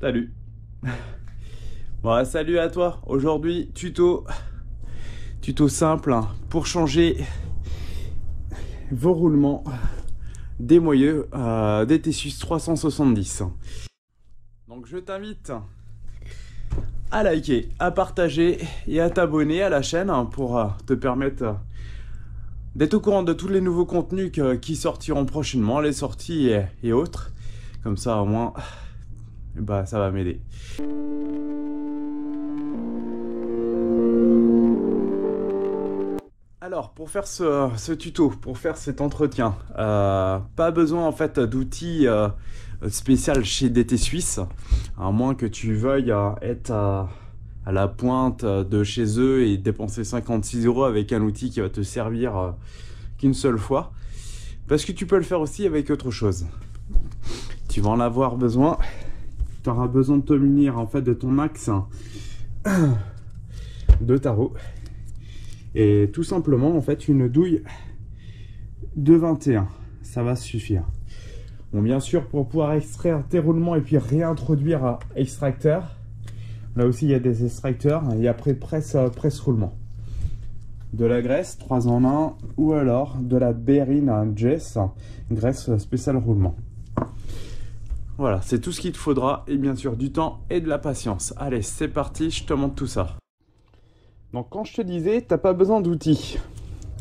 Salut. Bon, salut à toi. Aujourd'hui, tuto simple hein, pour changer vos roulements des moyeux DT6 370. Donc je t'invite à liker, à partager et à t'abonner à la chaîne pour te permettre d'être au courant de tous les nouveaux contenus qui sortiront prochainement, les sorties et autres. Comme ça au moins, bah, ça va m'aider. Alors pour faire ce tuto, pour faire cet entretien, pas besoin en fait d'outils spécial chez DT Suisse, à moins que tu veuilles être à la pointe de chez eux et dépenser 56 € avec un outil qui va te servir qu'une seule fois, parce que tu peux le faire aussi avec autre chose. Tu vas en avoir besoin, tu auras besoin de te munir en fait de ton axe de tarot et tout simplement en fait une douille de 21, ça va suffire. Bon, bien sûr, pour pouvoir extraire tes roulements et puis réintroduire extracteur, là aussi il y a des extracteurs et après presse roulement. De la graisse 3 en 1 ou alors de la Berine Jess, graisse spéciale roulement. Voilà, c'est tout ce qu'il te faudra et bien sûr du temps et de la patience. Allez, c'est parti, je te montre tout ça. Donc quand je te disais, t'as pas besoin d'outils.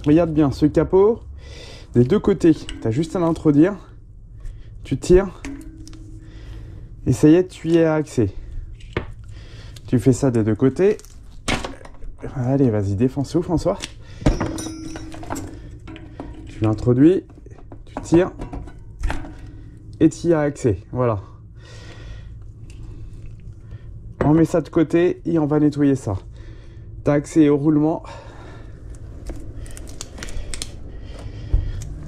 Regarde bien, ce capot, des deux côtés, tu as juste à l'introduire. Tu tires et ça y est, tu y es accès. Tu fais ça des deux côtés. Allez, vas-y, défonce-le, François. Tu l'introduis, tu tires et tu y as accès. Voilà. On met ça de côté et on va nettoyer ça. Tu as accès au roulement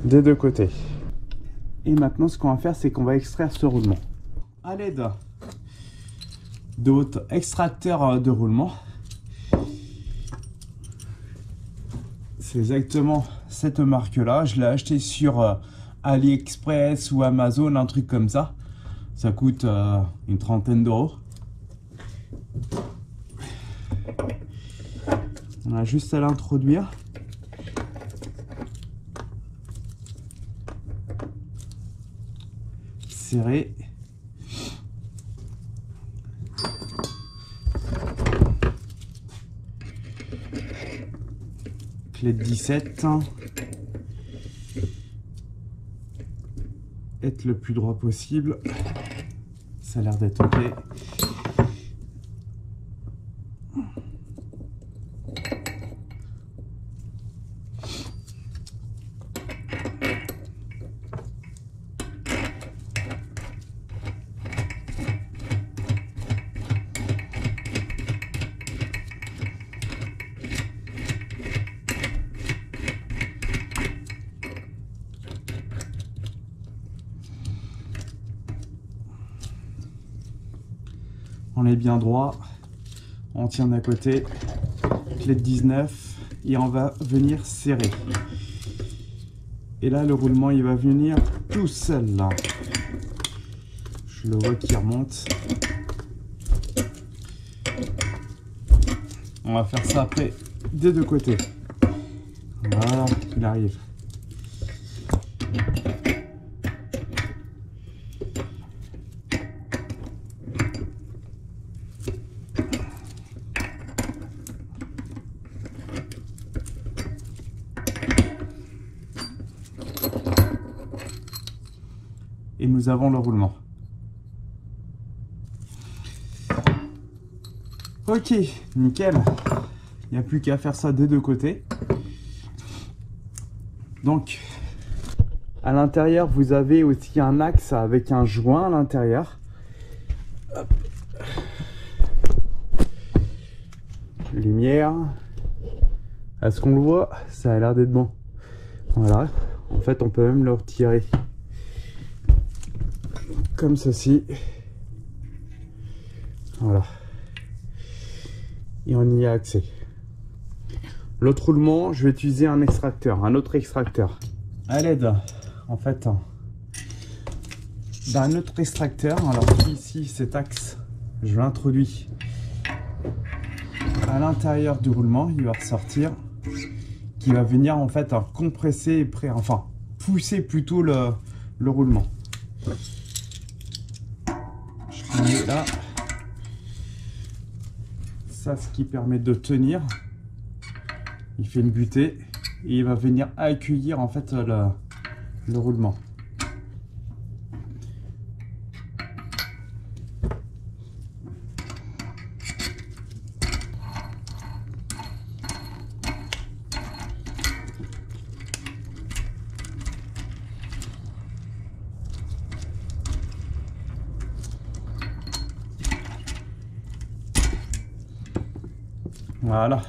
des deux côtés. Et maintenant, ce qu'on va faire, c'est qu'on va extraire ce roulement à l'aide de votre extracteur de roulement. C'est exactement cette marque-là. Je l'ai acheté sur AliExpress ou Amazon, un truc comme ça. Ça coûte une trentaine d'euros. On a juste à l'introduire. Serré. Clé de 17. Être le plus droit possible. Ça a l'air d'être ok. On est bien droit, on tient d'un côté, clé de 19 et on va venir serrer. Et là le roulement il va venir tout seul là. Je le vois qui remonte. On va faire ça après des deux côtés. Voilà, il arrive. Et nous avons le roulement. Ok, nickel. Il n'y a plus qu'à faire ça des deux côtés. Donc, à l'intérieur, vous avez aussi un axe avec un joint à l'intérieur. Lumière. Est-ce qu'on le voit? Ça a l'air d'être bon. Voilà. En fait, on peut même le retirer. Comme ceci. Voilà. Et on y a accès. L'autre roulement, je vais utiliser un extracteur, un autre extracteur. À l'aide, en fait, d'un autre extracteur. Alors ici, cet axe je l'introduis à l'intérieur du roulement, il va ressortir, qui va venir en fait compresser et enfin pousser plutôt le roulement. Je mets là, ça ce qui permet de tenir. Il fait une butée et il va venir accueillir en fait le roulement. Voilà.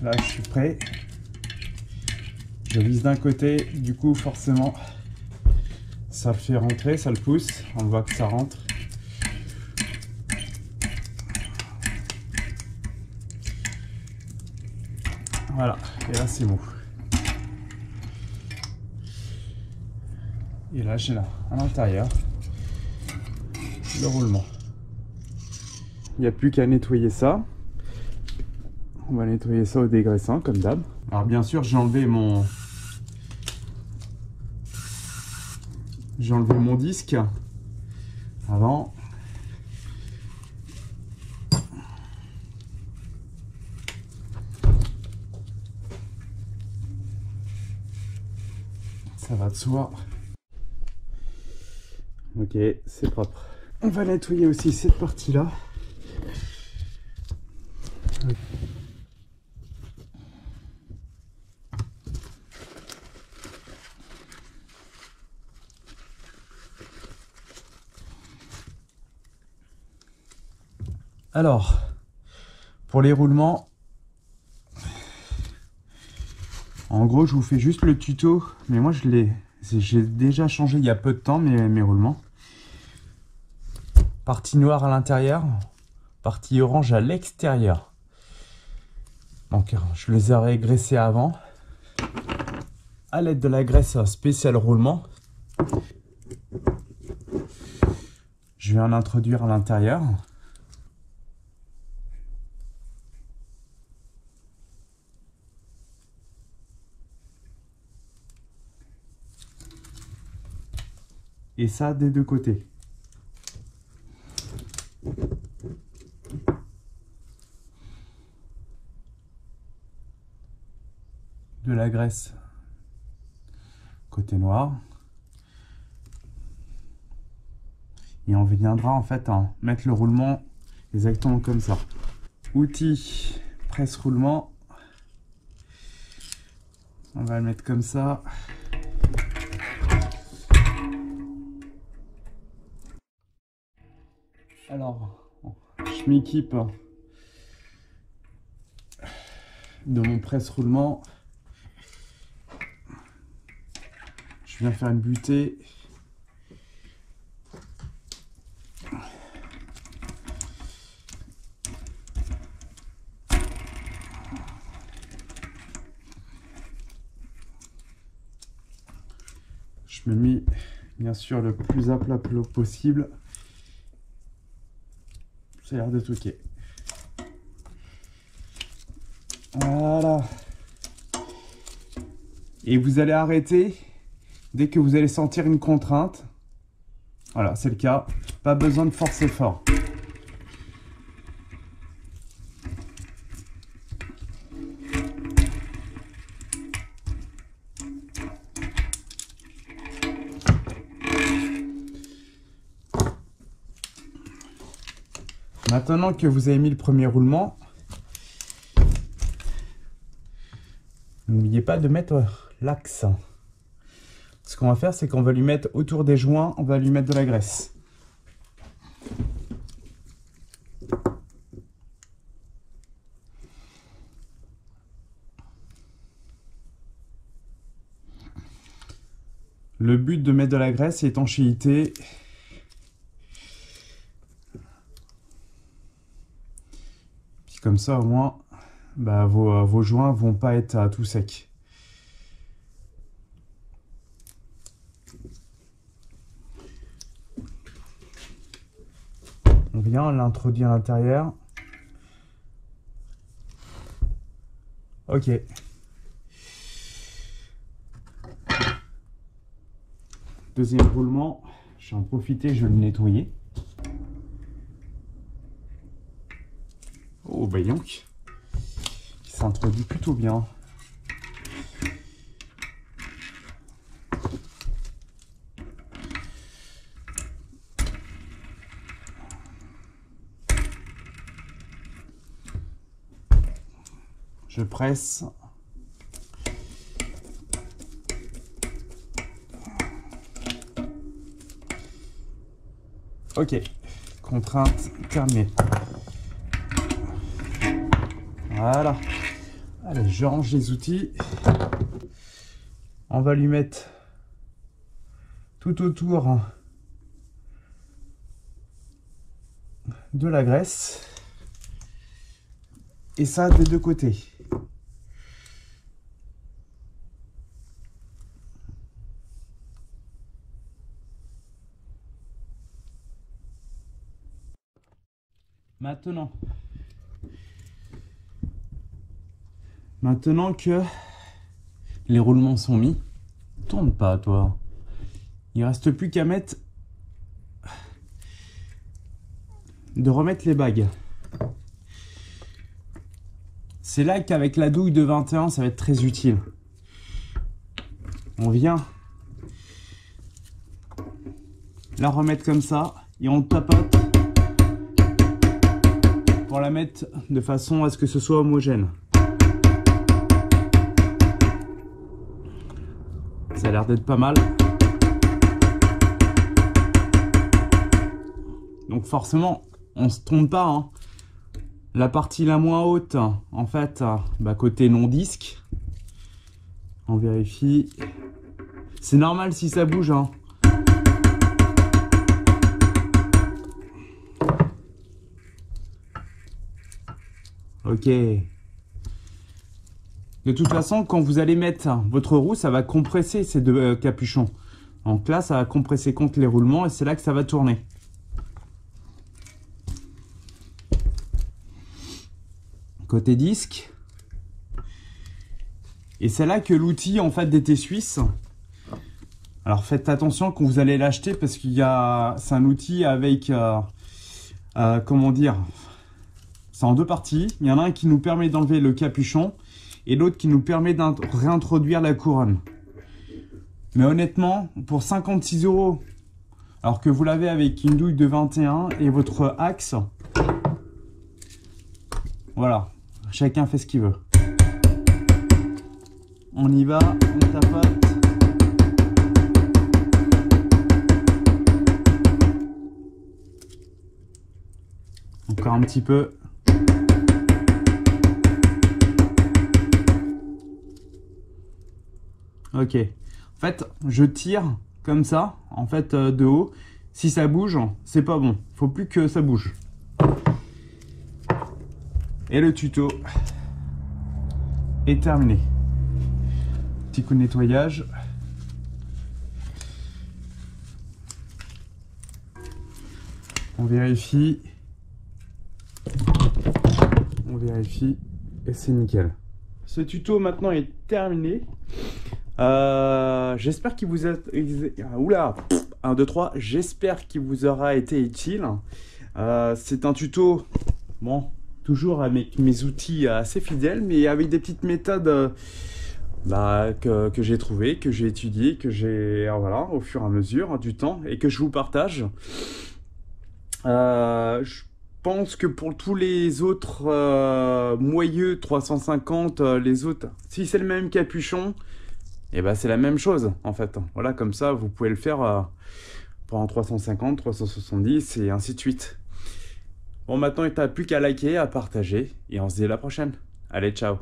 Là, je suis prêt. Je vise d'un côté, du coup, forcément, ça le fait rentrer, ça le pousse. On voit que ça rentre. Voilà. Et là, c'est mou. Et là, j'ai là, à l'intérieur, le roulement. Il n'y a plus qu'à nettoyer ça. On va nettoyer ça au dégraissant comme d'hab. Alors bien sûr j'ai enlevé mon disque avant. Ça va de soi. Ok, c'est propre. On va nettoyer aussi cette partie là. Alors, pour les roulements, en gros, je vous fais juste le tuto, mais moi j'ai déjà changé il y a peu de temps mes roulements. Partie noire à l'intérieur, partie orange à l'extérieur. Donc, je les ai régressés avant, à l'aide de la graisse spéciale roulement. Je vais en introduire à l'intérieur. Et ça des deux côtés. De la graisse côté noir. Et on viendra en fait mettre le roulement exactement comme ça. Outil presse roulement. On va le mettre comme ça. Alors, je m'équipe de mon presse-roulement. Je viens faire une butée. Je me mets bien sûr le plus à plat possible. Ça a l'air d'être ok. Voilà. Et vous allez arrêter dès que vous allez sentir une contrainte. Voilà, c'est le cas. Pas besoin de forcer fort. Maintenant que vous avez mis le premier roulement, n'oubliez pas de mettre l'axe. Ce qu'on va faire, c'est qu'on va lui mettre autour des joints, on va lui mettre de la graisse. Le but de mettre de la graisse, c'est étanchéité. Puis comme ça, au moins, bah, vos joints vont pas être tout secs. vient, on l'introduit à l'intérieur. Ok. Deuxième roulement, je vais en profiter, je vais le nettoyer. Oh, bah donc, il s'introduit plutôt bien. Je presse. Ok, contrainte terminée. Voilà. Allez, je range les outils. On va lui mettre tout autour de la graisse. Et ça des deux côtés. Maintenant que les roulements sont mis, tourne pas toi. Il reste plus qu'à mettre de remettre les bagues. C'est là qu'avec la douille de 21 ça va être très utile. On vient la remettre comme ça et on tapote pour la mettre de façon à ce que ce soit homogène. Ça a l'air d'être pas mal. Donc forcément, on se trompe pas, hein. La partie la moins haute, en fait, bah, côté non-disque. On vérifie. C'est normal si ça bouge, hein. Ok. De toute façon, quand vous allez mettre votre roue, ça va compresser ces deux capuchons. Donc là, ça va compresser contre les roulements et c'est là que ça va tourner. Côté disque. Et c'est là que l'outil en fait d'été suisse. Alors faites attention quand vous allez l'acheter parce qu'il y a, c'est un outil avec, comment dire, c'est en deux parties. Il y en a un qui nous permet d'enlever le capuchon et l'autre qui nous permet de réintroduire la couronne. Mais honnêtement, pour 56 €, alors que vous l'avez avec une douille de 21 et votre axe, voilà, chacun fait ce qu'il veut. On y va, on tapote. Encore un petit peu. Ok. En fait, je tire comme ça, en fait, de haut. Si ça bouge, c'est pas bon. Faut plus que ça bouge. Et le tuto est terminé. Petit coup de nettoyage. On vérifie. On vérifie. Et c'est nickel. Ce tuto maintenant est terminé. J'espère qu'il vous a... Oula, 1, 2, 3. J'espère qu'il vous aura été utile. C'est un tuto, bon, toujours avec mes outils assez fidèles, mais avec des petites méthodes que j'ai trouvées, que j'ai étudiées, que j'ai, voilà, au fur et à mesure du temps, et que je vous partage. Je pense que pour tous les autres moyeux 350, les autres, si c'est le même capuchon, et ben c'est la même chose en fait. Voilà, comme ça vous pouvez le faire pour un 350, 370 et ainsi de suite. Bon, maintenant il n'y a plus qu'à liker, à partager et on se dit à la prochaine. Allez, ciao.